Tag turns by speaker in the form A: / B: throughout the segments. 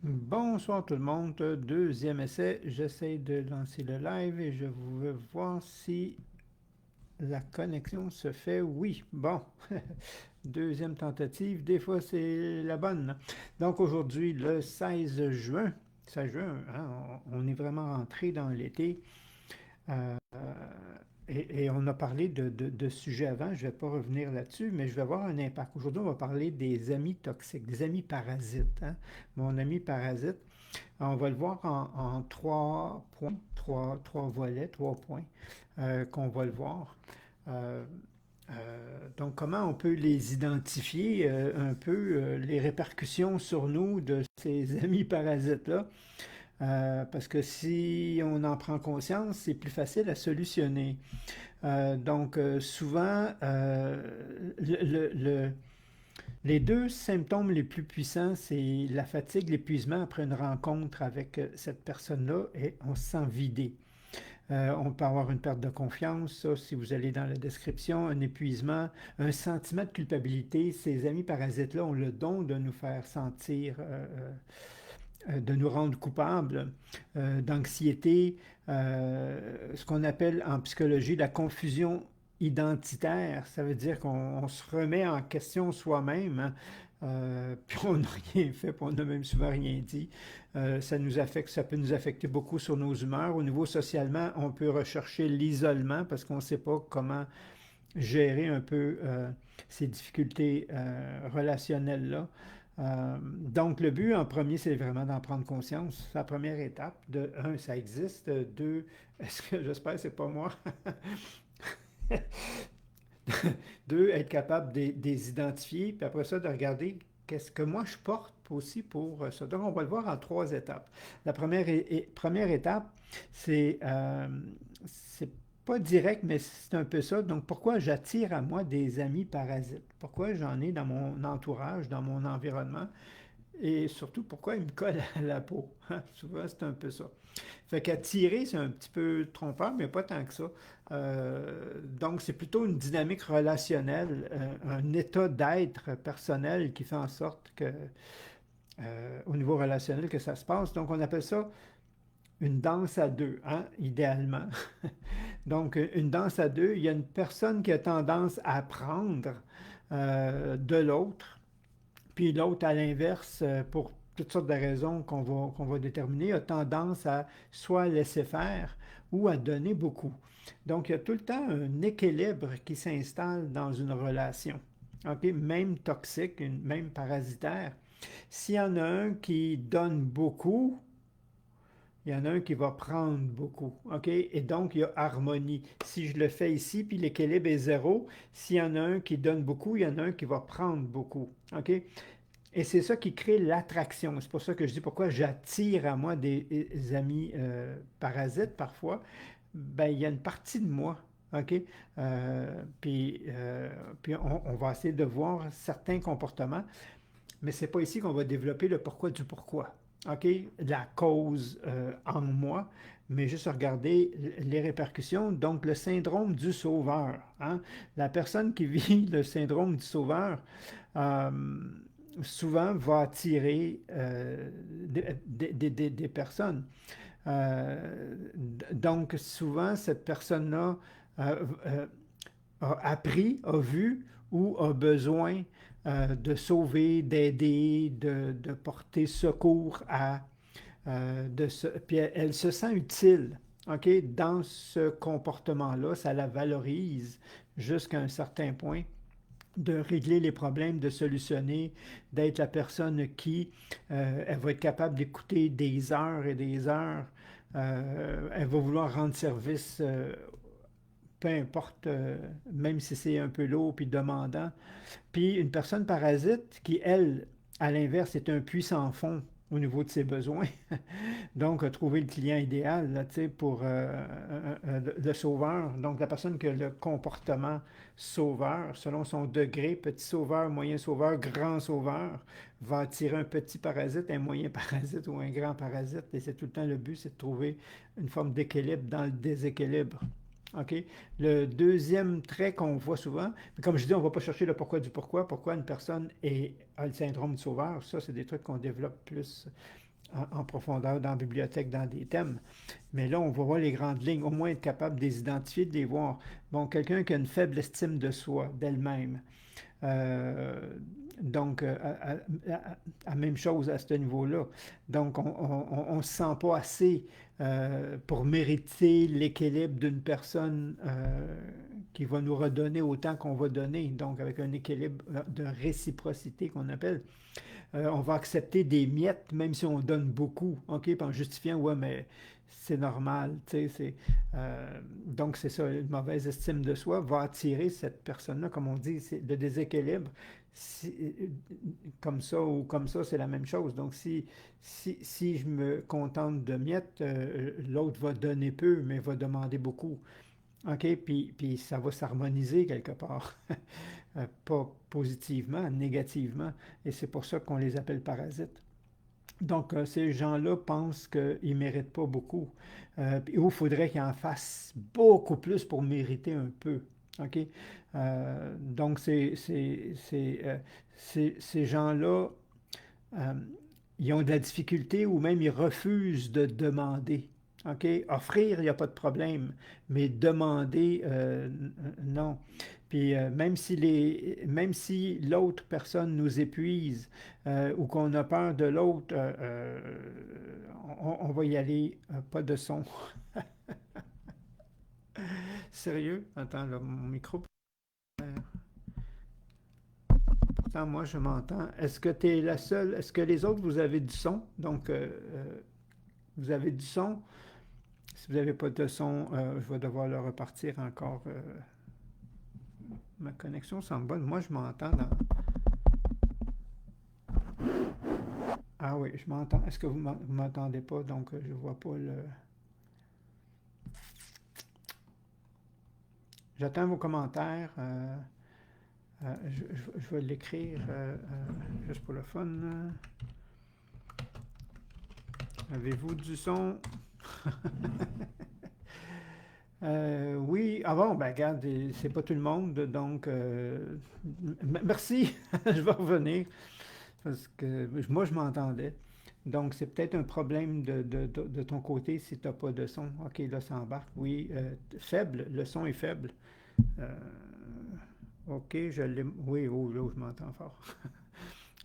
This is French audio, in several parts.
A: Bonsoir tout le monde, deuxième essai, j'essaie de lancer le live et je veux voir si la connexion se fait. Oui, bon, deuxième tentative, des fois c'est la bonne. Donc aujourd'hui, le 16 juin, hein, on est vraiment rentré dans l'été. Euh, et on a parlé de sujets avant, je ne vais pas revenir là-dessus, mais je vais avoir un impact. Aujourd'hui, on va parler des amis toxiques, des amis parasites, hein. Mon ami parasite, on va le voir en trois points, trois volets, 3 points qu'on va le voir. Euh, donc, comment on peut les identifier, un peu les répercussions sur nous de ces amis parasites-là? Parce que si on en prend conscience, c'est plus facile à solutionner. Souvent, les deux symptômes les plus puissants, c'est la fatigue, l'épuisement après une rencontre avec cette personne-là et on se sent vidé. On peut avoir une perte de confiance, ça, si vous allez dans la description, un épuisement, un sentiment de culpabilité. Ces amis parasites-là ont le don de nous faire sentir, de nous rendre coupables, d'anxiété, ce qu'on appelle en psychologie la confusion identitaire. Ça veut dire qu'on se remet en question soi-même, hein. Puis on n'a rien fait, puis on n'a même souvent rien dit. Ça nous affecte, ça peut nous affecter beaucoup sur nos humeurs. Au niveau socialement, on peut rechercher l'isolement parce qu'on ne sait pas comment gérer un peu ces difficultés relationnelles-là. Donc, le but en premier, c'est vraiment d'en prendre conscience. C'est la première étape. De un, ça existe. De deux, est-ce que j'espère que c'est pas moi? Deux, être capable de les identifier, puis après ça, de regarder qu'est-ce que moi je porte aussi pour ça. Donc, on va le voir en 3 étapes. La première étape, c'est pas direct, mais c'est un peu ça. Donc, pourquoi j'attire à moi des amis parasites? Pourquoi j'en ai dans mon entourage, dans mon environnement? Et surtout, pourquoi ils me collent à la peau? Souvent, c'est un peu ça. Fait qu'attirer, c'est un petit peu trompeur, mais pas tant que ça. Donc, c'est plutôt une dynamique relationnelle, un état d'être personnel qui fait en sorte que, au niveau relationnel, que ça se passe. Donc, on appelle ça une danse à deux, hein, idéalement. Donc, une danse à deux, il y a une personne qui a tendance à prendre de l'autre, puis l'autre, à l'inverse, pour toutes sortes de raisons qu'on va déterminer, a tendance à soit laisser faire ou à donner beaucoup. Donc, il y a tout le temps un équilibre qui s'installe dans une relation. OK? Même toxique, même parasitaire. S'il y en a un qui donne beaucoup, il y en a un qui va prendre beaucoup. OK? Et donc, il y a harmonie. Si je le fais ici, puis l'équilibre est zéro, s'il y en a un qui donne beaucoup, il y en a un qui va prendre beaucoup. OK? Et c'est ça qui crée l'attraction. C'est pour ça que je dis pourquoi j'attire à moi des amis parasites parfois. Ben, il y a une partie de moi. OK? Puis on va essayer de voir certains comportements, mais c'est pas ici qu'on va développer le pourquoi du pourquoi. OK? La cause en moi, mais juste regarder les répercussions. Donc, le syndrome du sauveur, hein? La personne qui vit le syndrome du sauveur, euh, souvent va attirer des personnes. Donc, souvent, cette personne-là a appris, a vu ou a besoin de sauver, d'aider, de porter secours à, puis elle se sent utile. OK? Dans ce comportement-là, ça la valorise jusqu'à un certain point de régler les problèmes, de solutionner, d'être la personne qui, elle va être capable d'écouter des heures et des heures. Elle va vouloir rendre service, peu importe, même si c'est un peu lourd puis demandant. Puis une personne parasite qui, elle, à l'inverse, est un puits sans fond au niveau de ses besoins. Donc, trouver le client idéal là, pour le sauveur. Donc, la personne qui a le comportement sauveur, selon son degré, petit sauveur, moyen sauveur, grand sauveur, va attirer un petit parasite, un moyen parasite ou un grand parasite. Et c'est tout le temps le but, c'est de trouver une forme d'équilibre dans le déséquilibre. OK? Le deuxième trait qu'on voit souvent, comme je dis, on ne va pas chercher le pourquoi du pourquoi une personne a le syndrome du sauveur. Ça, c'est des trucs qu'on développe plus en profondeur dans la bibliothèque, dans des thèmes. Mais là, on va voir les grandes lignes, au moins être capable de les identifier, de les voir. Bon, quelqu'un qui a une faible estime de soi, d'elle-même. Euh, donc, même chose à ce niveau-là. Donc, on ne se sent pas assez pour mériter l'équilibre d'une personne qui va nous redonner autant qu'on va donner. Donc, avec un équilibre de réciprocité qu'on appelle. On va accepter des miettes, même si on donne beaucoup, OK, puis en justifiant, ouais, mais c'est normal, tu sais, donc c'est ça, une mauvaise estime de soi va attirer cette personne-là, comme on dit, c'est le déséquilibre, si- comme ça ou comme ça, c'est la même chose. Donc si je me contente de miettes, l'autre va donner peu, mais va demander beaucoup. OK, puis ça va s'harmoniser quelque part. Pas positivement, négativement. Et c'est pour ça qu'on les appelle parasites. Donc, ces gens-là pensent qu'ils ne méritent pas beaucoup. Ou il faudrait qu'ils en fassent beaucoup plus pour mériter un peu. OK? Donc, ces gens-là, euh, ils ont de la difficulté ou même ils refusent de demander. OK? Offrir, il n'y a pas de problème, mais demander, non. Puis même si l'autre personne nous épuise ou qu'on a peur de l'autre, on va y aller, pas de son. Sérieux? Attends, là, mon micro. Pourtant, moi, je m'entends. Est-ce que tu es la seule? Est-ce que les autres, vous avez du son? Donc, vous avez du son? Si vous n'avez pas de son, je vais devoir le repartir encore. Ma connexion semble bonne. Moi, je m'entends dans... Ah oui, je m'entends. Est-ce que vous ne m'entendez pas? Donc, je ne vois pas le... J'attends vos commentaires. Je vais l'écrire juste pour le fun. Avez-vous du son? Oui, ah bon, ben regarde, c'est pas tout le monde, donc merci, je vais revenir, parce que moi je m'entendais. Donc c'est peut-être un problème de ton côté si tu n'as pas de son. Ok, là ça embarque, oui, faible, le son est faible. Euh, ok, je l'ai, oui, oh, là je m'entends fort.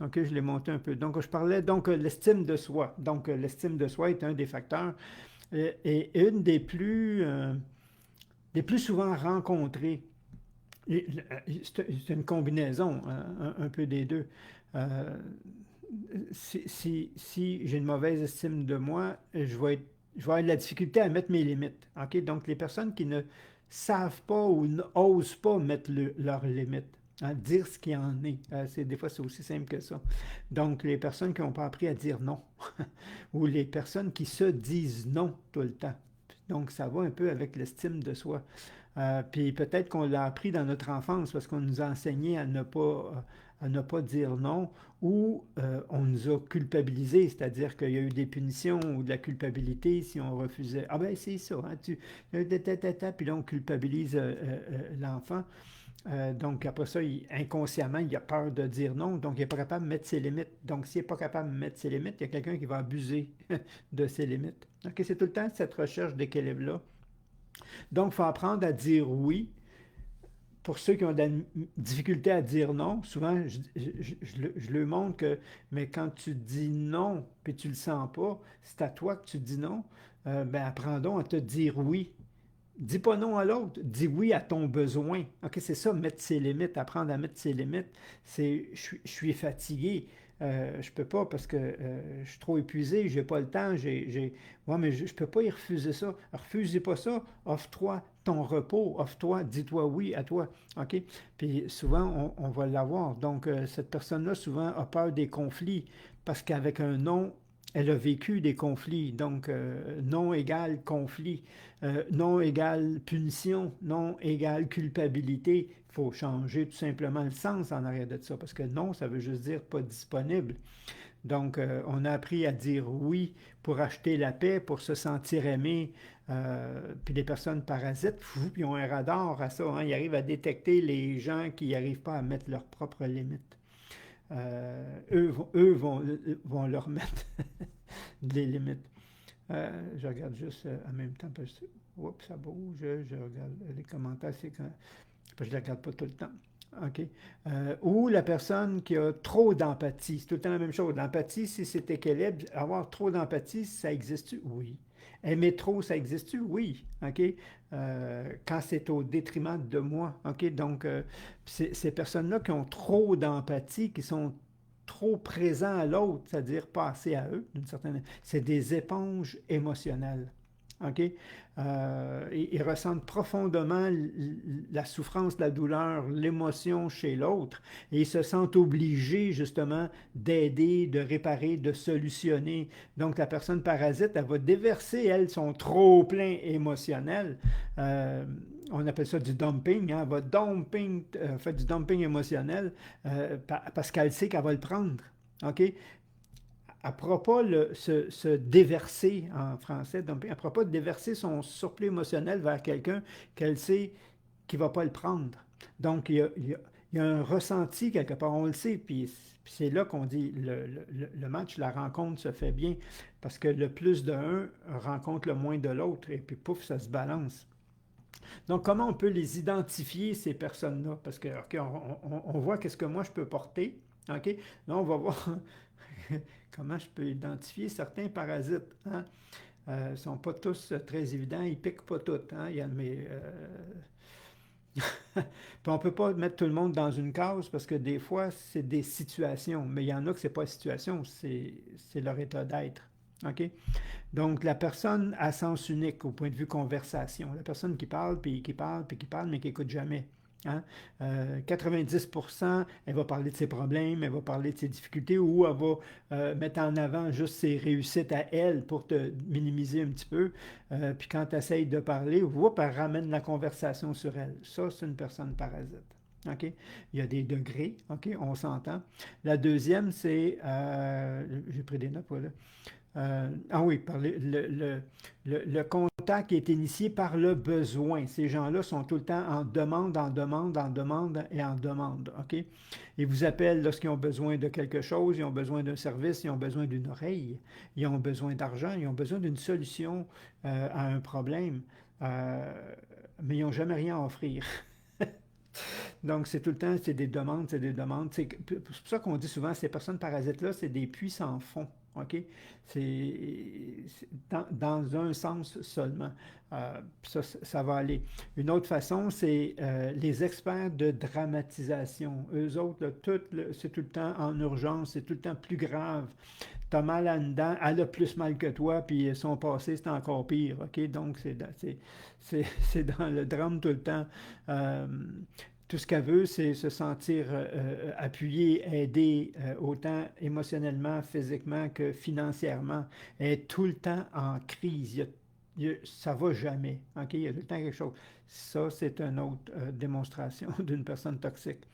A: Ok, je l'ai monté un peu. Donc je parlais, donc l'estime de soi. Donc l'estime de soi est un des facteurs et une des plus souvent rencontrés. C'est une combinaison, un peu des deux. Euh, si j'ai une mauvaise estime de moi, je vais avoir de la difficulté à mettre mes limites. OK? Donc, les personnes qui ne savent pas ou n'osent pas mettre leurs limites, hein, dire ce qu'il en est, des fois, c'est aussi simple que ça. Donc, les personnes qui n'ont pas appris à dire non, ou les personnes qui se disent non tout le temps. Donc, ça va un peu avec l'estime de soi. Puis peut-être qu'on l'a appris dans notre enfance parce qu'on nous a enseigné à ne pas dire non ou on nous a culpabilisés, c'est-à-dire qu'il y a eu des punitions ou de la culpabilité si on refusait. Ah ben c'est ça, hein, puis là on culpabilise l'enfant. Donc après ça, inconsciemment, il a peur de dire non, donc il n'est pas capable de mettre ses limites. Donc s'il n'est pas capable de mettre ses limites, il y a quelqu'un qui va abuser de ses limites. Ok, c'est tout le temps cette recherche d'équilibre-là. Donc, il faut apprendre à dire oui. Pour ceux qui ont de la difficulté à dire non, souvent, je leur montre que, mais quand tu dis non, puis tu le sens pas, c'est à toi que tu dis non, ben apprends donc à te dire oui. Dis pas non à l'autre, dis oui à ton besoin. OK, c'est ça, mettre ses limites, apprendre à mettre ses limites. C'est, je suis fatigué, je peux pas parce que je suis trop épuisé, j'ai pas le temps, ouais, mais je peux pas y refuser ça. Refusez pas ça, offre-toi ton repos, offre-toi, dis-toi oui à toi. OK? Puis souvent, on va l'avoir. Donc, cette personne-là, souvent, a peur des conflits parce qu'avec un non, elle a vécu des conflits. Donc, non égale conflit. Non égale punition, non égale culpabilité. Il faut changer tout simplement le sens en arrière de ça, parce que non, ça veut juste dire pas disponible. Donc, on a appris à dire oui pour acheter la paix, pour se sentir aimé. Puis les personnes parasites, fou, ils ont un radar à ça. Hein, ils arrivent à détecter les gens qui n'arrivent pas à mettre leurs propres limites. Eux vont leur mettre des limites. Je regarde juste en même temps, parce que oups, ça bouge, je regarde les commentaires, c'est quand je ne les regarde pas tout le temps. OK. Ou la personne qui a trop d'empathie. C'est tout le temps la même chose. L'empathie, si c'est équilibre, avoir trop d'empathie, ça existe-tu? Oui. Aimer trop, ça existe-tu? Oui. OK. Quand c'est au détriment de moi. OK. Donc, ces personnes-là qui ont trop d'empathie, qui sont trop présents à l'autre, c'est-à-dire pas assez à eux, d'une certaine... C'est des éponges émotionnelles. OK? Ils ressentent profondément la souffrance, la douleur, l'émotion chez l'autre et ils se sentent obligés justement d'aider, de réparer, de solutionner. Donc la personne parasite, elle va déverser, elle, son trop-plein émotionnel. Euh, on appelle ça du dumping, hein? Elle va dumping, fait du dumping émotionnel parce qu'elle sait qu'elle va le prendre. OK? Elle ne pourra pas se déverser en français, donc elle ne pourra pas déverser son surplus émotionnel vers quelqu'un qu'elle sait qui ne va pas le prendre. Donc, il y a un ressenti quelque part, on le sait, puis c'est là qu'on dit le match, la rencontre se fait bien, parce que le plus d'un rencontre le moins de l'autre, et puis pouf, ça se balance. Donc, comment on peut les identifier, ces personnes-là? Parce que, OK, on voit qu'est-ce que moi je peux porter, OK? Là, on va voir comment je peux identifier certains parasites. Hein? Ils ne sont pas tous très évidents, ils ne piquent pas tous. Hein? Il y a, mais, puis on ne peut pas mettre tout le monde dans une case parce que des fois, c'est des situations. Mais il y en a que ce n'est pas une situation, c'est leur état d'être. OK? Donc, la personne à sens unique au point de vue conversation. La personne qui parle, puis qui parle, puis qui parle, mais qui n'écoute jamais. Hein? 90%, elle va parler de ses problèmes, elle va parler de ses difficultés ou elle va mettre en avant juste ses réussites à elle pour te minimiser un petit peu. Puis quand tu essayes de parler, whoop, elle ramène la conversation sur elle. Ça, c'est une personne parasite. OK? Il y a des degrés, OK? On s'entend. La deuxième, c'est, j'ai pris des notes, voilà. Ah oui, par le contact est initié par le besoin. Ces gens-là sont tout le temps en demande, en demande, en demande et en demande. OK? Ils vous appellent lorsqu'ils ont besoin de quelque chose, ils ont besoin d'un service, ils ont besoin d'une oreille, ils ont besoin d'argent, ils ont besoin d'une solution à un problème, euh, mais ils n'ont jamais rien à offrir. Donc, c'est tout le temps, c'est des demandes, c'est des demandes. C'est pour ça qu'on dit souvent, ces personnes parasites-là, c'est des puits sans fond. OK? C'est dans un sens seulement. Ça va aller. Une autre façon, c'est les experts de dramatisation. Eux autres, là, c'est tout le temps en urgence, c'est tout le temps plus grave. T'as mal en dedans, elle a plus mal que toi, puis son passé, c'est encore pire. OK? Donc, c'est dans le drame tout le temps. Euh, tout ce qu'elle veut, c'est se sentir appuyée, aidée, autant émotionnellement, physiquement que financièrement. Elle est tout le temps en crise. Ça ne va jamais. OK? Il y a tout le temps quelque chose. Ça, c'est une autre démonstration d'une personne toxique.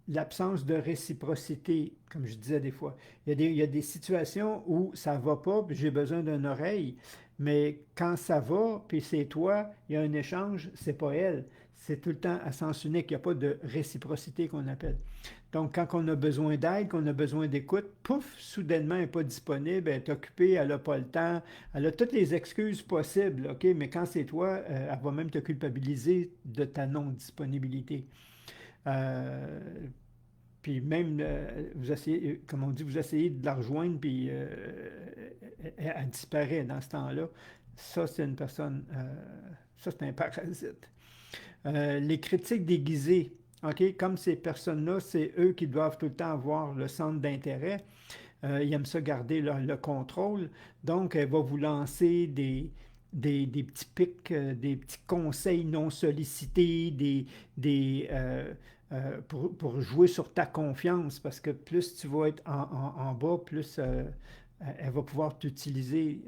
A: L'absence de réciprocité, comme je disais des fois. Il y a des situations où ça ne va pas, puis j'ai besoin d'une oreille, mais quand ça va, puis c'est toi, il y a un échange, c'est pas elle. C'est tout le temps à sens unique, il n'y a pas de réciprocité qu'on appelle. Donc, quand on a besoin d'aide, qu'on a besoin d'écoute, pouf, soudainement, elle n'est pas disponible, elle est occupée, elle n'a pas le temps, elle a toutes les excuses possibles, OK? Mais quand c'est toi, elle va même te culpabiliser de ta non-disponibilité. Euh, Puis même, vous essayez, comme on dit, vous essayez de la rejoindre, puis elle disparaît dans ce temps-là. Ça, c'est une personne, ça, c'est un parasite. Les critiques déguisées, OK? Comme ces personnes-là, c'est eux qui doivent tout le temps avoir le centre d'intérêt. Ils aiment ça garder le contrôle. Donc, elle va vous lancer des petits pics, des petits conseils non sollicités, pour jouer sur ta confiance, parce que plus tu vas être en bas, plus elle va pouvoir t'utiliser.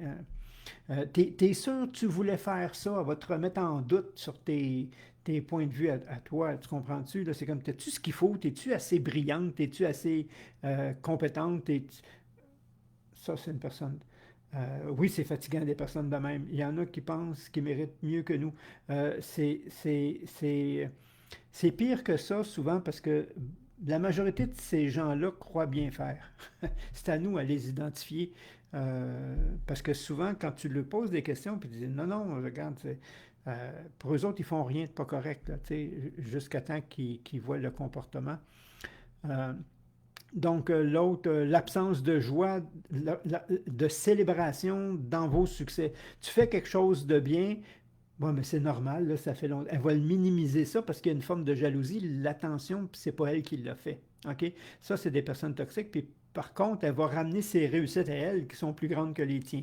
A: T'es sûr que tu voulais faire ça? Elle va te remettre en doute sur tes points de vue à toi. Tu comprends-tu? Là, c'est comme, t'as-tu ce qu'il faut? T'es-tu assez brillante? T'es-tu assez compétente? Ça, c'est une personne. Oui, c'est fatigant des personnes de même. Il y en a qui pensent qu'ils méritent mieux que nous. C'est pire que ça souvent parce que la majorité de ces gens-là croient bien faire. C'est à nous à les identifier. Parce que souvent, quand tu leur poses des questions, puis tu dis non, non, regarde, pour eux autres, ils font rien de pas correct, là, tu sais, jusqu'à temps qu'ils voient le comportement. Euh, donc, l'autre, l'absence de joie, de célébration dans vos succès. Tu fais quelque chose de bien, bon, mais c'est normal, là, ça fait longtemps. Elle va le minimiser ça parce qu'il y a une forme de jalousie, l'attention, puis c'est pas elle qui l'a fait. OK? Ça, c'est des personnes toxiques. Puis par contre, elle va ramener ses réussites à elle qui sont plus grandes que les tiens.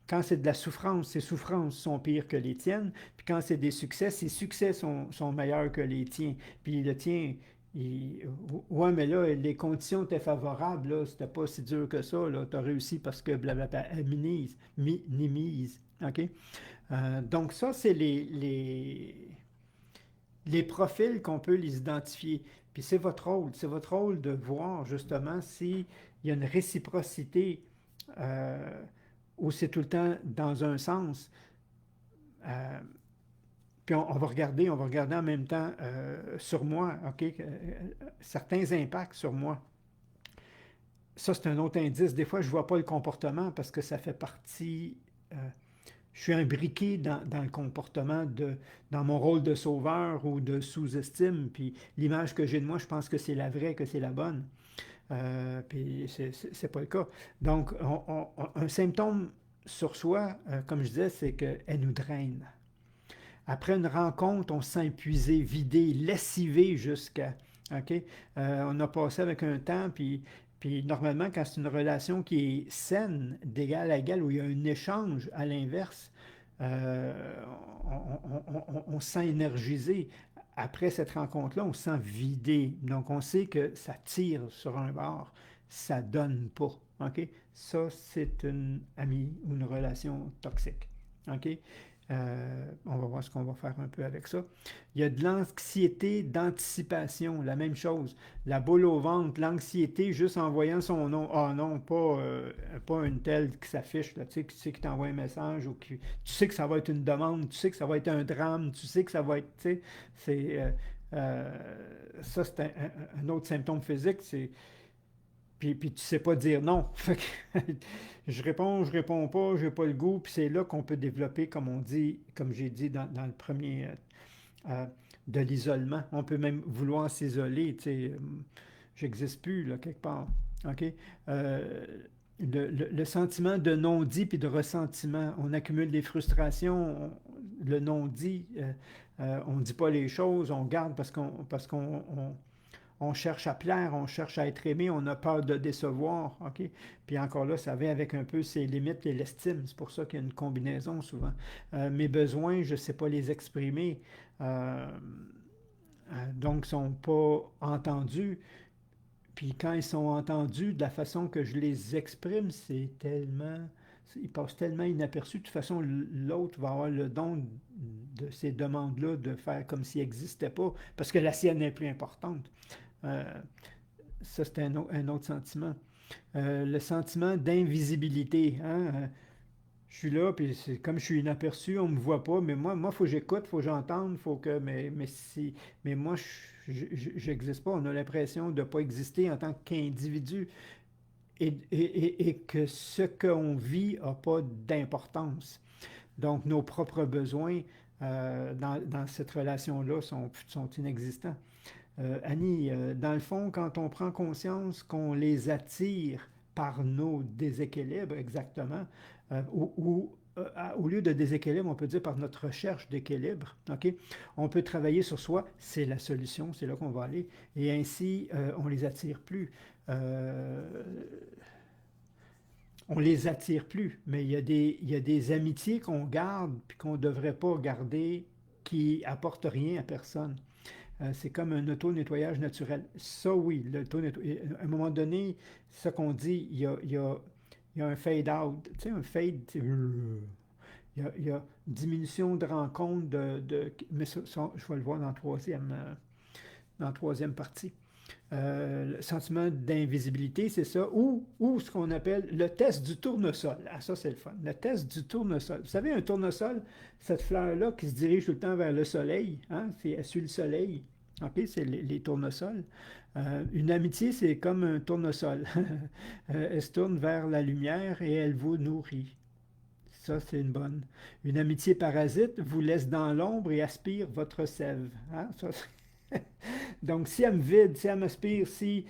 A: Quand c'est de la souffrance, ses souffrances sont pires que les tiennes. Puis quand c'est des succès, ses succès sont meilleurs que les tiens. Puis le tien, ouais, mais là, les conditions étaient favorables, là, c'était pas si dur que ça, là, t'as réussi parce que blablabla, elle minimise, OK? Donc ça, c'est les profils qu'on peut les identifier. Puis c'est votre rôle de voir justement s'il y a une réciprocité euh, ou c'est tout le temps dans un sens. Euh, Puis on va regarder en même temps sur moi, OK, certains impacts sur moi. Ça, c'est un autre indice. Des fois, je ne vois pas le comportement parce que ça fait partie. Je suis imbriqué dans le comportement, dans mon rôle de sauveur ou de sous-estime. Puis l'image que j'ai de moi, je pense que c'est la vraie, que c'est la bonne. Puis c'est pas le cas. Donc, un symptôme sur soi, comme je disais, c'est qu'elle nous draine. Après une rencontre, on se sent épuisé, vidé, lessivé jusqu'à. OK? On a passé avec un temps, puis normalement, quand c'est une relation qui est saine, d'égal à égal, où il y a un échange à l'inverse, euh, on se sent énergisé. Après cette rencontre-là, on se sent vidé. Donc, on sait que ça tire sur un bord, ça donne pas. OK? Ça, c'est une amie ou une relation toxique. OK? On va voir ce qu'on va faire un peu avec ça. Il y a de l'anxiété d'anticipation, la même chose. La boule au ventre, l'anxiété juste en voyant son nom. Ah non, pas une telle qui s'affiche, là, tu sais qui t'envoie un message ou qui, tu sais que ça va être une demande, tu sais que ça va être un drame, tu sais que ça va être, tu sais, c'est, ça c'est un autre symptôme physique, c'est puis tu sais pas dire non. Fait que je réponds pas, j'ai pas le goût, puis c'est là qu'on peut développer, comme on dit, comme j'ai dit dans le premier, euh, de l'isolement. On peut même vouloir s'isoler, tu sais, j'existe plus, là, quelque part. OK? Euh, le sentiment de non-dit puis de ressentiment. On accumule des frustrations, le non-dit, on ne dit pas les choses, on garde parce qu'on cherche à plaire, on cherche à être aimé, on a peur de décevoir, OK? Puis encore là, ça vient avec un peu ses limites et l'estime. C'est pour ça qu'il y a une combinaison souvent. Mes besoins, je ne sais pas les exprimer, euh, donc ils ne sont pas entendus. Puis quand ils sont entendus, de la façon que je les exprime, c'est tellement... Ils passent tellement inaperçus. De toute façon, l'autre va avoir le don de ces demandes-là de faire comme s'il n'existait pas, parce que la sienne est plus importante. Euh, Ça, c'est un autre sentiment. Le sentiment d'invisibilité. Hein? Je suis là, puis c'est comme je suis inaperçu, on ne me voit pas, mais moi, il faut que j'écoute, il faut que j'entende, il faut que. Mais moi, je n'existe pas. On a l'impression de ne pas exister en tant qu'individu et que ce qu'on vit n'a pas d'importance. Donc, nos propres besoins dans cette relation-là sont inexistants. Annie, dans le fond, quand on prend conscience qu'on les attire par nos déséquilibres, exactement, au lieu de déséquilibre, on peut dire par notre recherche d'équilibre, OK? On peut travailler sur soi, c'est la solution, c'est là qu'on va aller, et ainsi, on les attire plus. Euh, on les attire plus, mais il y a des amitiés qu'on garde puis qu'on ne devrait pas garder qui apportent rien à personne. C'est comme un auto-nettoyage naturel. Ça, oui, à un moment donné, c'est ça qu'on dit, il y a un fade-out. Tu sais, un fade, il y a diminution de rencontre, mais je vais le voir dans la troisième partie. Le sentiment d'invisibilité, c'est ça, ou ce qu'on appelle le test du tournesol. Ah, ça, c'est le fun. Le test du tournesol. Vous savez, un tournesol, cette fleur-là qui se dirige tout le temps vers le soleil, hein, elle suit le soleil. OK, c'est les tournesols. Une amitié, c'est comme un tournesol. Elle se tourne vers la lumière et elle vous nourrit. Ça, c'est une bonne. Une amitié parasite vous laisse dans l'ombre et aspire votre sève. Hein? Ça, donc, si elle me vide, si elle m'aspire, si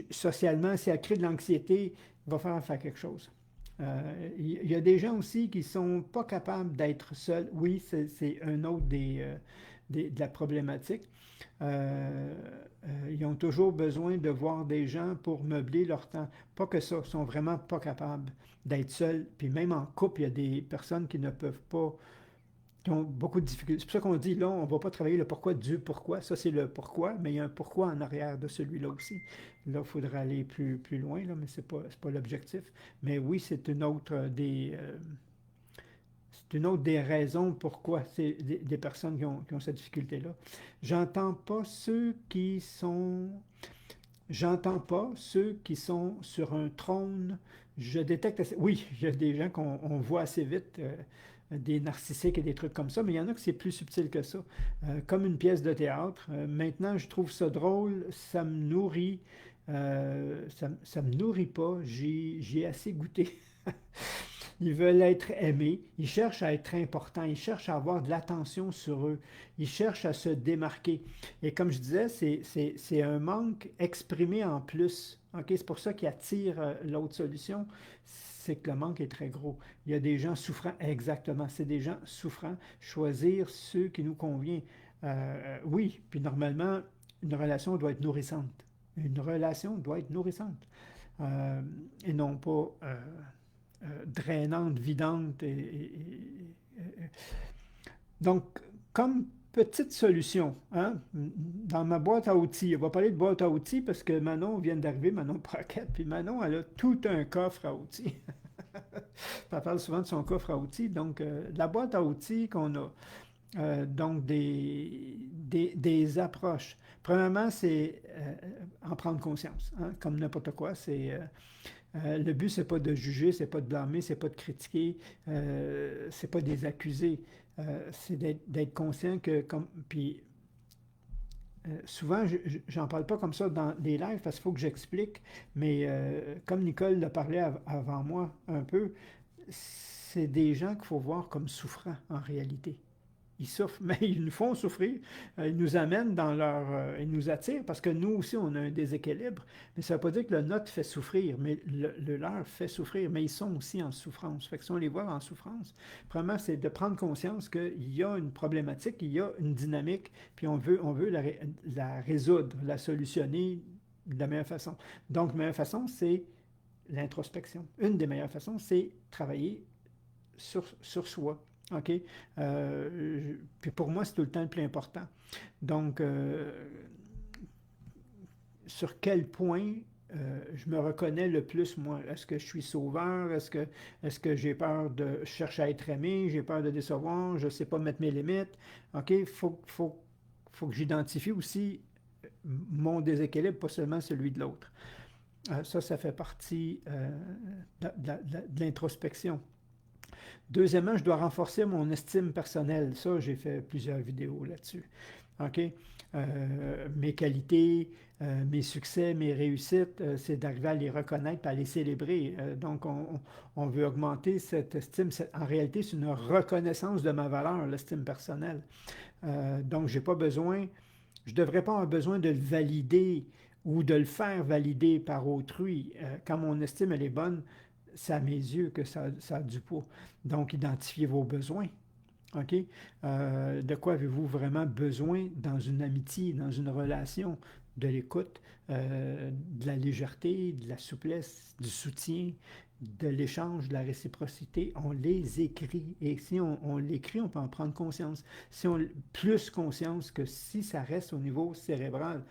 A: socialement, si elle crée de l'anxiété, il va falloir faire quelque chose. Il y a des gens aussi qui ne sont pas capables d'être seuls. Oui, c'est un autre de la problématique. Euh, ils ont toujours besoin de voir des gens pour meubler leur temps. Pas que ça, ils sont vraiment pas capables d'être seuls. Puis même en couple, il y a des personnes qui ne peuvent pas, qui ont beaucoup de difficultés. C'est pour ça qu'on dit, là, on ne va pas travailler le pourquoi du pourquoi. Ça, c'est le pourquoi, mais il y a un pourquoi en arrière de celui-là aussi. Là, il faudra aller plus loin, là, mais ce n'est pas l'objectif. Mais oui, c'est une autre des raisons pourquoi c'est des personnes qui ont cette difficulté-là. J'entends pas ceux qui sont J'entends pas ceux qui sont sur un trône. Je détecte Oui, il y a des gens qu'on voit assez vite, des narcissiques et des trucs comme ça, mais il y en a que c'est plus subtil que ça. Comme une pièce de théâtre. Maintenant, je trouve ça drôle, ça me nourrit. Ça me nourrit pas. J'ai assez goûté. Ils veulent être aimés, ils cherchent à être importants, ils cherchent à avoir de l'attention sur eux, ils cherchent à se démarquer. Et comme je disais, c'est un manque exprimé en plus. Ok, c'est pour ça qu'ils attirent l'autre solution, c'est que le manque est très gros. Il y a des gens souffrants, exactement, c'est des gens souffrants. Choisir ceux qui nous convient. Oui, puis normalement, une relation doit être nourrissante. Une relation doit être nourrissante. Et non pas drainante, vidante. Donc, comme petite solution, hein, dans ma boîte à outils, on va parler de boîte à outils parce que Manon vient d'arriver, Manon Paquette, puis Manon, elle a tout un coffre à outils. Elle parle souvent de son coffre à outils. Donc, la boîte à outils qu'on a, donc des approches. Premièrement, c'est en prendre conscience, hein, comme n'importe quoi. Le but, c'est pas de juger, c'est pas de blâmer, c'est pas de critiquer, c'est pas de les accuser. C'est d'être conscient que, puis souvent, j'en parle pas comme ça dans les lives parce qu'il faut que j'explique, mais comme Nicole l'a parlé avant moi un peu, c'est des gens qu'il faut voir comme souffrants en réalité. Ils souffrent, mais ils nous font souffrir. Ils nous amènent ils nous attirent parce que nous aussi, on a un déséquilibre. Mais ça ne veut pas dire que le nôtre fait souffrir, mais le leur fait souffrir. Mais ils sont aussi en souffrance. Fait que si on les voit en souffrance, premièrement, c'est de prendre conscience qu'il y a une problématique, il y a une dynamique, puis on veut la résoudre, la solutionner de la meilleure façon. Donc, la meilleure façon, c'est l'introspection. Une des meilleures façons, c'est travailler sur soi. OK? Puis pour moi, c'est tout le temps le plus important. Donc, sur quel point je me reconnais le plus, moi? Est-ce que je suis sauveur? Est-ce que j'ai peur de chercher à être aimé? J'ai peur de décevoir? Je ne sais pas mettre mes limites? OK? Faut que j'identifie aussi mon déséquilibre, pas seulement celui de l'autre. Ça fait partie de l'introspection. Deuxièmement, je dois renforcer mon estime personnelle. Ça, j'ai fait plusieurs vidéos là-dessus. OK? Mes qualités, mes succès, mes réussites, c'est d'arriver à les reconnaître et à les célébrer. Donc, on veut augmenter cette estime. En réalité, c'est une reconnaissance de ma valeur, l'estime personnelle. Donc, j'ai pas besoin, je ne devrais pas avoir besoin de le valider ou de le faire valider par autrui. Quand mon estime elle est bonne, c'est à mes yeux que ça a du poids. Donc, identifiez vos besoins. OK? De quoi avez-vous vraiment besoin dans une amitié, dans une relation? De l'écoute, de la légèreté, de la souplesse, du soutien, de l'échange, de la réciprocité. On les écrit. Et si on l'écrit, on peut en prendre conscience. Si on plus conscience que si ça reste au niveau cérébral.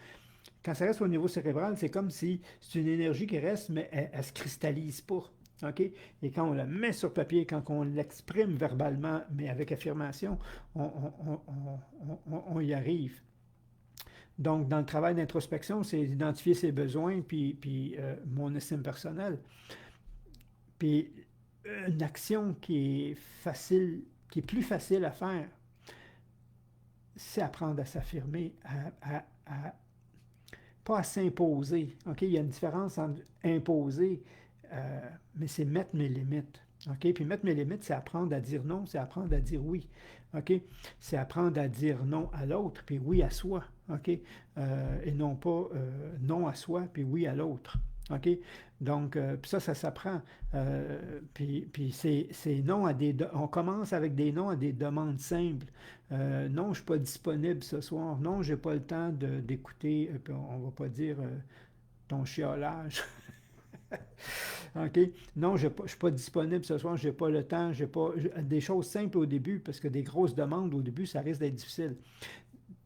A: Quand ça reste au niveau cérébral, c'est comme si c'est une énergie qui reste, mais elle ne se cristallise pas. OK? Et quand on la met sur papier, quand on l'exprime verbalement, mais avec affirmation, on y arrive. Donc, dans le travail d'introspection, c'est identifier ses besoins, puis mon estime personnelle. Puis, une action qui est facile, qui est plus facile à faire, c'est apprendre à s'affirmer, pas à s'imposer. OK? Il y a une différence entre imposer, mais c'est mettre mes limites. OK? Puis mettre mes limites, c'est apprendre à dire non, c'est apprendre à dire oui. OK? C'est apprendre à dire non à l'autre, puis oui à soi. OK? Et non pas non à soi, puis oui à l'autre. OK? Donc, puis ça s'apprend. Puis c'est non à des... On commence avec des noms à des demandes simples. Non, je ne suis pas disponible ce soir. Non, j'ai pas le temps d'écouter, on ne va pas dire ton chiolage. OK? Non, je ne suis pas disponible ce soir, j'ai pas le temps, j'ai pas. Des choses simples au début, parce que des grosses demandes au début, ça risque d'être difficile.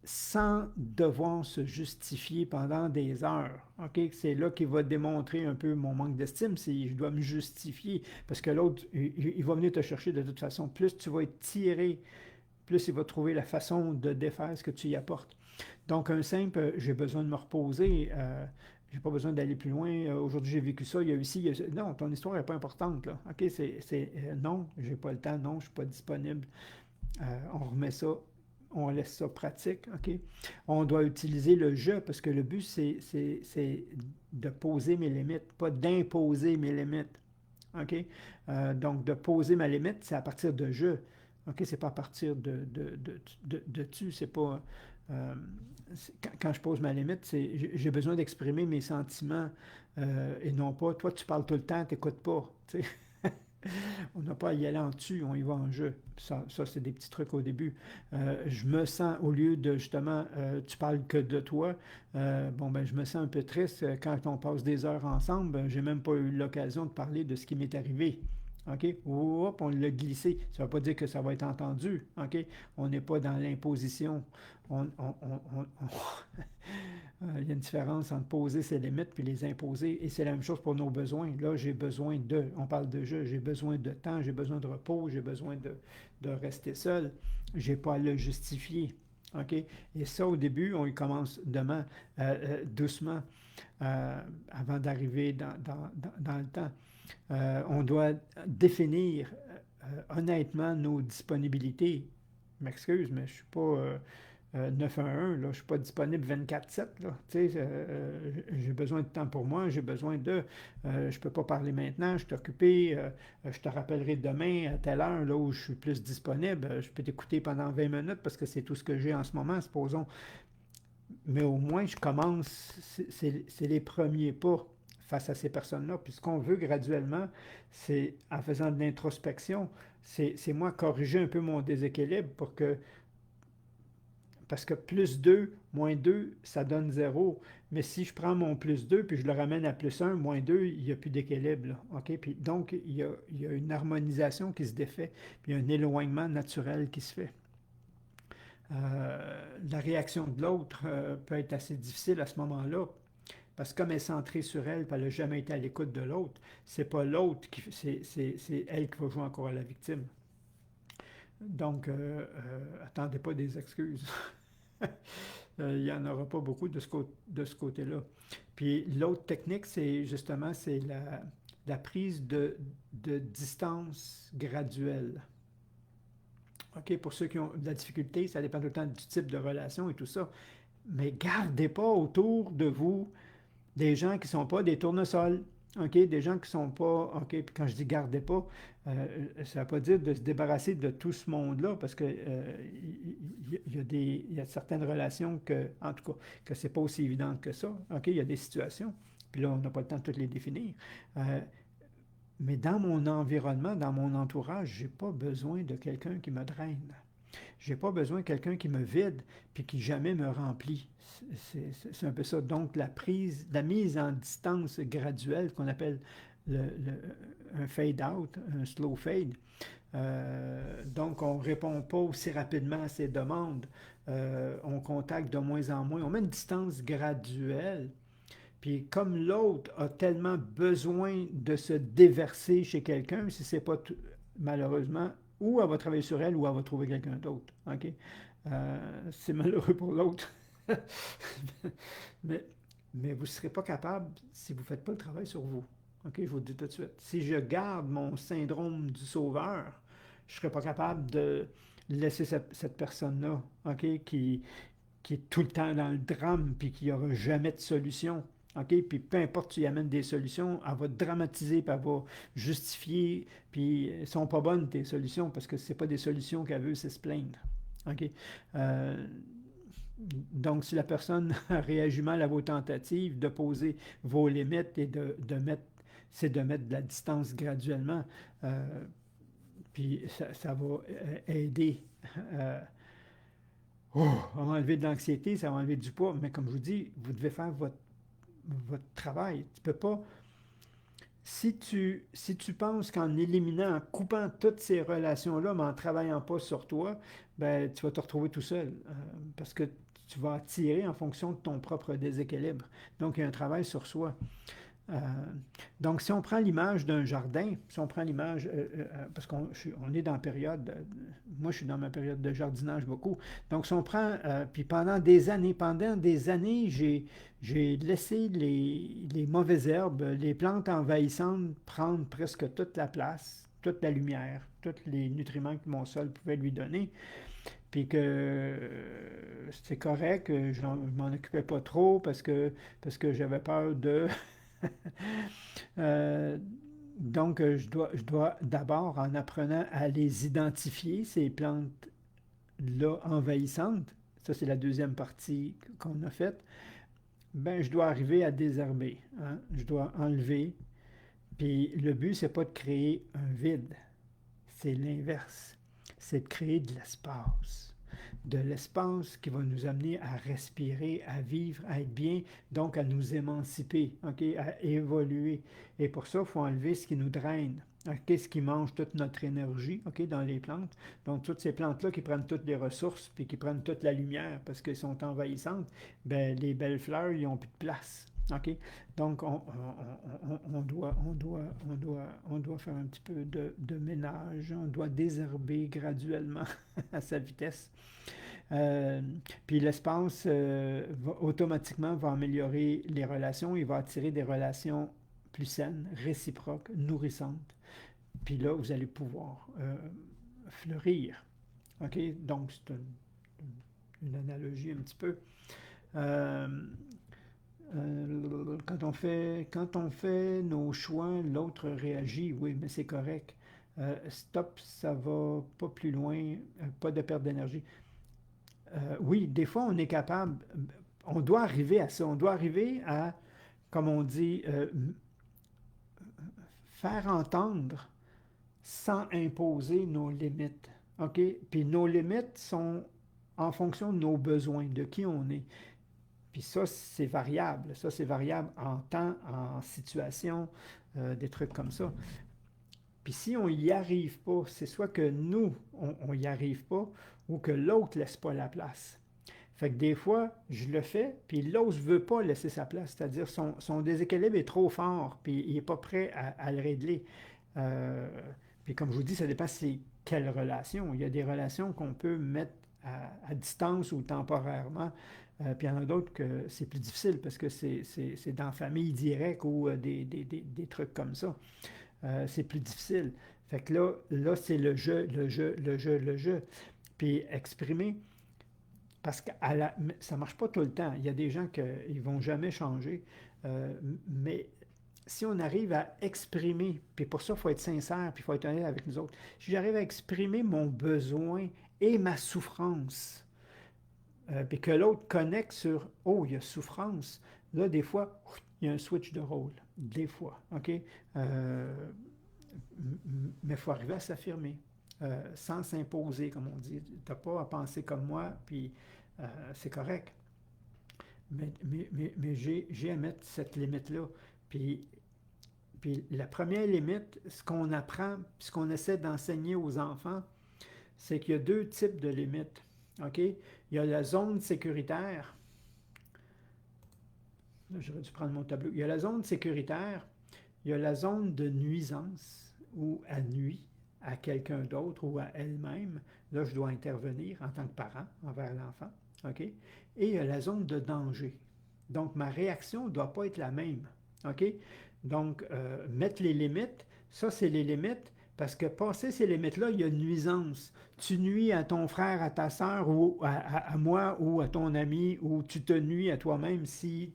A: Sans devoir se justifier pendant des heures. OK? C'est là qu'il va démontrer un peu mon manque d'estime, si je dois me justifier, parce que l'autre, il va venir te chercher de toute façon. Plus tu vas être tiré, plus il va trouver la façon de défaire ce que tu y apportes. Donc, un simple, j'ai besoin de me reposer, j'ai pas besoin d'aller plus loin. Aujourd'hui, j'ai vécu ça, il y a eu ci, il y a... Non, ton histoire n'est pas importante, là. OK, non, j'ai pas le temps, non, je suis pas disponible. On remet ça, on laisse ça pratique, OK? On doit utiliser le je, parce que le but, c'est de poser mes limites, pas d'imposer mes limites. OK? Donc, de poser ma limite, c'est à partir de je. OK? C'est pas à partir de tu. C'est pas. euh, quand je pose ma limite, c'est j'ai besoin d'exprimer mes sentiments et non pas toi, tu parles tout le temps, tu n'écoutes pas. Tu sais. On n'a pas à y aller en dessus, on y va en jeu. Ça c'est des petits trucs au début. Je me sens, au lieu de justement, tu parles que de toi, bon, ben, je me sens un peu triste quand on passe des heures ensemble. Ben, j'ai même pas eu l'occasion de parler de ce qui m'est arrivé. OK? Hop, on l'a glissé. Ça ne veut pas dire que ça va être entendu. OK? On n'est pas dans l'imposition. Il y a une différence entre poser ses limites puis les imposer. Et c'est la même chose pour nos besoins. Là, j'ai besoin de, on parle de jeu, j'ai besoin de temps, j'ai besoin de repos, j'ai besoin de rester seul. Je n'ai pas à le justifier. OK? Et ça, au début, on y commence demain, doucement, avant d'arriver dans le temps. On doit définir honnêtement nos disponibilités. Je m'excuse, mais je ne suis pas 911, là, je ne suis pas disponible 24/7. Là, j'ai besoin de temps pour moi, j'ai besoin de... je ne peux pas parler maintenant, je suis occupé, je te rappellerai demain à telle heure là, où je suis plus disponible. Je peux t'écouter pendant 20 minutes parce que c'est tout ce que j'ai en ce moment, supposons. Mais au moins, je commence, c'est les premiers pas face à ces personnes-là. Puis ce qu'on veut graduellement, c'est en faisant de l'introspection, c'est moi corriger un peu mon déséquilibre pour que, parce que plus 2 moins 2 ça donne zéro. Mais si je prends mon plus 2 puis je le ramène à plus un moins 2 il n'y a plus d'équilibre. Là. OK? Puis donc, il y a une harmonisation qui se défait, puis il y a un éloignement naturel qui se fait. La réaction de l'autre peut être assez difficile à ce moment-là, parce que comme elle est centrée sur elle, puis elle n'a jamais été à l'écoute de l'autre, c'est pas l'autre qui c'est elle qui va jouer encore à la victime. Donc, attendez pas des excuses. Il n'y en aura pas beaucoup de ce côté-là. Puis l'autre technique, c'est justement c'est la prise de distance graduelle. OK, pour ceux qui ont de la difficulté, ça dépend tout le temps du type de relation et tout ça. Mais gardez pas autour de vous des gens qui ne sont pas des tournesols. OK, des gens qui ne sont pas. OK, puis quand je dis gardez pas, ça ne veut pas dire de se débarrasser de tout ce monde-là, parce que il y a certaines relations que, en tout cas, que c'est pas aussi évident que ça. OK, il y a des situations. Puis là, on n'a pas le temps de toutes les définir. Euh, mais dans mon environnement, dans mon entourage, je n'ai pas besoin de quelqu'un qui me draine. Je n'ai pas besoin de quelqu'un qui me vide puis qui jamais me remplit. C'est un peu ça. Donc, la mise en distance graduelle qu'on appelle un fade out, un slow fade. Donc, on ne répond pas aussi rapidement à ces demandes. On contacte de moins en moins. On met une distance graduelle. Puis comme l'autre a tellement besoin de se déverser chez quelqu'un, si c'est pas malheureusement, ou elle va travailler sur elle, ou elle va trouver quelqu'un d'autre. OK? C'est malheureux pour l'autre. mais, mais vous ne serez pas capable si vous ne faites pas le travail sur vous. OK? Je vous le dis tout de suite. Si je garde mon syndrome du sauveur, je ne serai pas capable laisser cette personne-là, OK, qui est tout le temps dans le drame, puis qui n'aura jamais de solution. OK? Puis peu importe tu y amènes des solutions, elle va dramatiser, puis elle va justifier, puis elles sont pas bonnes tes solutions, parce que c'est pas des solutions qu'elle veut, c'est se plaindre. OK? Euh, donc, si la personne réagit mal à vos tentatives, de poser vos limites et de mettre, c'est de mettre de la distance graduellement, euh, puis ça va aider euh, à enlever de l'anxiété, ça va enlever du poids, mais comme je vous dis, vous devez faire votre travail. Tu peux pas. Si tu penses qu'en éliminant, en coupant toutes ces relations-là, mais en ne travaillant pas sur toi, ben, tu vas te retrouver tout seul. Parce que tu vas attirer en fonction de ton propre déséquilibre. Donc, il y a un travail sur soi. Euh, donc, si on prend l'image d'un jardin, si on prend l'image, parce on est dans la période, moi je suis dans ma période de jardinage beaucoup, donc si on prend, puis pendant des années, j'ai laissé les mauvaises herbes, les plantes envahissantes prendre presque toute la place, toute la lumière, tous les nutriments que mon sol pouvait lui donner, puis que c'est correct, je m'en occupais pas trop parce que j'avais peur de Euh, donc, je dois d'abord, en apprenant à les identifier, ces plantes-là envahissantes, ça c'est la deuxième partie qu'on a faite, ben, je dois arriver à désherber, hein. Je dois enlever. Puis le but, c'est pas de créer un vide, c'est l'inverse. C'est de créer de l'espace. De l'espace qui va nous amener à respirer, à vivre, à être bien, donc à nous émanciper, ok, à évoluer. Et pour ça, il faut enlever ce qui nous draine, ok, ce qui mange toute notre énergie, ok, dans les plantes. Donc toutes ces plantes-là qui prennent toutes les ressources, puis qui prennent toute la lumière parce qu'elles sont envahissantes, ben, les belles fleurs, ils n'ont plus de place. OK? Donc, on doit faire un petit peu de ménage, on doit désherber graduellement à sa vitesse. Euh, Puis l'espace automatiquement va améliorer les relations, il va attirer des relations plus saines, réciproques, nourrissantes. Puis là, vous allez pouvoir fleurir. OK? Donc, c'est une analogie un petit peu. Euh, quand on fait nos choix, l'autre réagit, oui, mais c'est correct. Stop, ça va pas plus loin, pas de perte d'énergie. Oui, des fois, on est capable, on doit arriver à ça, on doit arriver à, comme on dit, faire entendre sans imposer nos limites. OK? Puis nos limites sont en fonction de nos besoins, de qui on est. Puis ça, c'est variable. Ça, c'est variable en temps, en situation, des trucs comme ça. Puis si on n'y arrive pas, c'est soit que nous, on n'y arrive pas, ou que l'autre ne laisse pas la place. Fait que des fois, je le fais, puis l'autre ne veut pas laisser sa place. C'est-à-dire son déséquilibre est trop fort, puis il n'est pas prêt à le régler. Euh, Puis comme je vous dis, ça dépend c'est quelle relation. Il y a des relations qu'on peut mettre à distance ou temporairement. Puis il y en a d'autres que c'est plus difficile parce que c'est dans la famille directe ou des trucs comme ça. C'est plus difficile. Fait que là c'est le jeu, le jeu, le jeu, le jeu. Puis exprimer, parce que ça ne marche pas tout le temps. Il y a des gens qui ne vont jamais changer. Mais si on arrive à exprimer, puis pour ça, il faut être sincère, puis il faut être honnête avec nous autres. Si j'arrive à exprimer mon besoin et ma souffrance, puis que l'autre connecte sur oh, il y a souffrance, là, des fois, il y a un switch de rôle. Des fois, OK? Mais il faut arriver à s'affirmer, sans s'imposer, comme on dit. Tu n'as pas à penser comme moi, puis c'est correct. Mais j'ai à mettre cette limite-là. Puis, puis la première limite, ce qu'on apprend, ce qu'on essaie d'enseigner aux enfants, c'est qu'il y a deux types de limites. OK? Il y a la zone sécuritaire. Là, j'aurais dû prendre mon tableau. Il y a la zone sécuritaire, il y a la zone de nuisance où elle nuit à quelqu'un d'autre ou à elle-même. Là, je dois intervenir en tant que parent envers l'enfant. OK? Et il y a la zone de danger. Donc, ma réaction ne doit pas être la même. OK? Donc, mettre les limites, ça, c'est les limites, Parce que passer ces limites-là, il y a une nuisance. Tu nuis à ton frère, à ta sœur, ou à moi, ou à ton ami, ou tu te nuis à toi-même si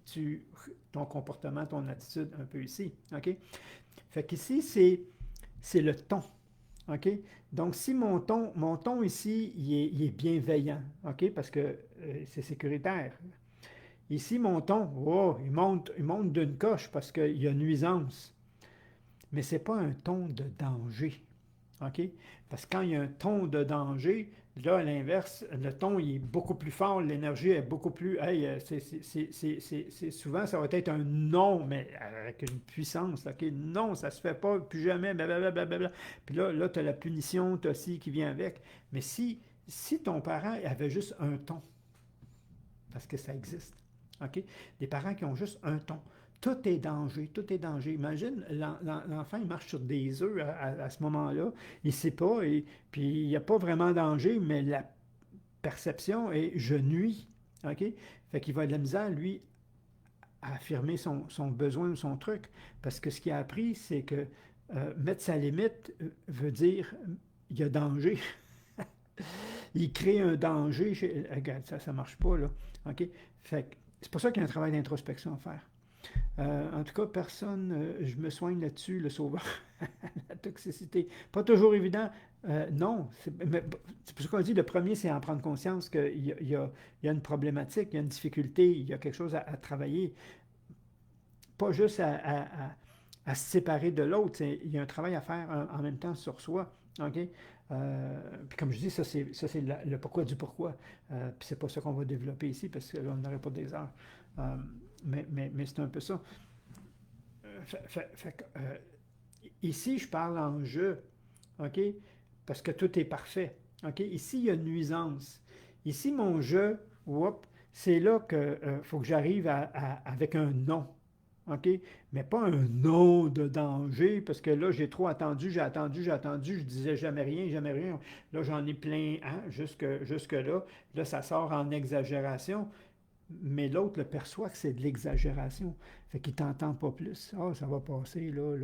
A: ton comportement, ton attitude, un peu ici. OK? Fait qu'ici, c'est le ton. OK? Donc, si mon ton ici, il est bienveillant, OK? Parce que c'est sécuritaire. Ici, mon ton, oh, il monte d'une coche parce qu'il y a nuisance. Mais ce n'est pas un ton de danger. OK? Parce que quand il y a un ton de danger, là, à l'inverse, le ton il est beaucoup plus fort, l'énergie est beaucoup plus. Hey, souvent, ça va être un non, mais avec une puissance. OK? Non, ça se fait pas, plus jamais, blablabla. Puis là tu as la punition, tu as ci qui vient avec. Mais si ton parent avait juste un ton, parce que ça existe, OK? Des parents qui ont juste un ton. Tout est danger, tout est danger. Imagine, l'enfant, il marche sur des œufs à ce moment-là. Il ne sait pas, et puis il n'y a pas vraiment danger, mais la perception est je nuis. OK? Fait qu'il va avoir de la misère, lui, à affirmer son besoin ou son truc. Parce que ce qu'il a appris, c'est que mettre sa limite veut dire il y a danger. Il crée un danger. Regarde, ça ne marche pas, là. OK? Fait que c'est pour ça qu'il y a un travail d'introspection à faire. En tout cas, personne, je me soigne là-dessus, le sauveur, la toxicité. Pas toujours évident. Non, c'est pour ça qu'on dit, le premier, c'est en prendre conscience qu'il y a une problématique, il y a une difficulté, il y a quelque chose à travailler. Pas juste à se séparer de l'autre, il y a un travail à faire en même temps sur soi. OK? Puis comme je dis, ça c'est le pourquoi du pourquoi. Puis c'est pas ça qu'on va développer ici, parce que là, on n'aurait pas des heures. Euh, mais c'est un peu ça. Ici, je parle en je, OK? Parce que tout est parfait. OK? Ici, il y a une nuisance. Ici, mon je, c'est là que faut que j'arrive avec un non. OK? Mais pas un non de danger, parce que là, j'ai trop attendu, je disais jamais rien, jamais rien. Là, j'en ai plein, hein, jusque-là. Là, ça sort en exagération. Mais l'autre le perçoit que c'est de l'exagération. Fait qu'il t'entend pas plus. Ah, ça va passer, là,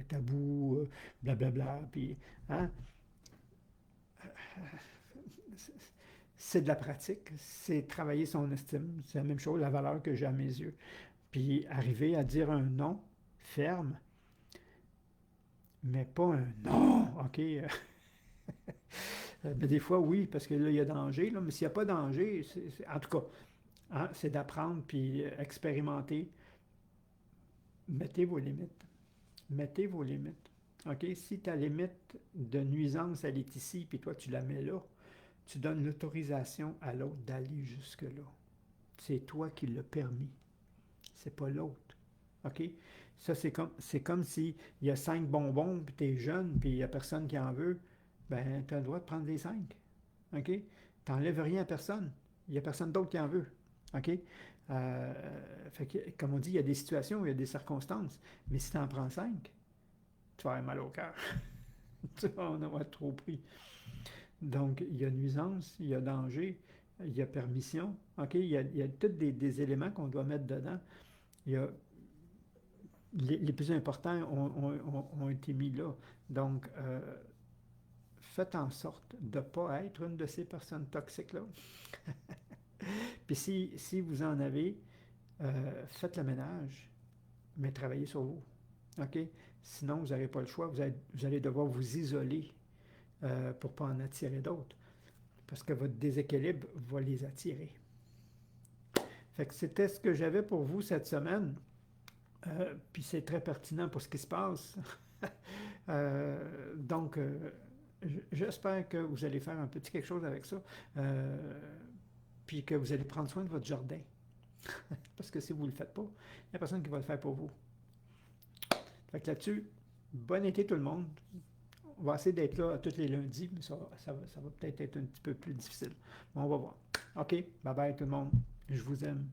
A: tabou, blablabla. Puis, hein? C'est de la pratique. C'est travailler son estime. C'est la même chose, la valeur que j'ai à mes yeux. Puis, arriver à dire un non ferme, mais pas un non, OK? Mais des fois, oui, parce que là, il y a danger, là, mais s'il n'y a pas danger, en tout cas, hein, c'est d'apprendre puis expérimenter. Mettez vos limites. Mettez vos limites. OK? Si ta limite de nuisance, elle est ici, puis toi, tu la mets là, tu donnes l'autorisation à l'autre d'aller jusque-là. C'est toi qui l'as permis. C'est pas l'autre. OK? Ça, c'est comme si il y a 5 bonbons, puis tu es jeune, puis il n'y a personne qui en veut. Ben, tu as le droit de prendre les 5. OK? Tu n'enlèves rien à personne. Il n'y a personne d'autre qui en veut. OK? Fait que, comme on dit, il y a des situations, il y a des circonstances. Mais si tu en prends 5, tu vas avoir mal au cœur. Tu vas en avoir trop pris. Donc, il y a nuisance, il y a danger, il y a permission. OK? Il y a tous des éléments qu'on doit mettre dedans. Il y a, les plus importants ont été mis là. Donc, faites en sorte de ne pas être une de ces personnes toxiques-là. Puis si vous en avez, faites le ménage, mais travaillez sur vous. OK? Sinon, vous n'aurez pas le choix. Vous allez devoir vous isoler pour ne pas en attirer d'autres. Parce que votre déséquilibre va les attirer. Fait que c'était ce que j'avais pour vous cette semaine. Puis c'est très pertinent pour ce qui se passe. Donc, j'espère que vous allez faire un petit quelque chose avec ça. Puis que vous allez prendre soin de votre jardin. Parce que si vous ne le faites pas, il n'y a personne qui va le faire pour vous. Fait que là-dessus, bon été tout le monde. On va essayer d'être là tous les lundis, mais ça va peut-être être un petit peu plus difficile. Mais on va voir. OK, bye bye tout le monde. Je vous aime.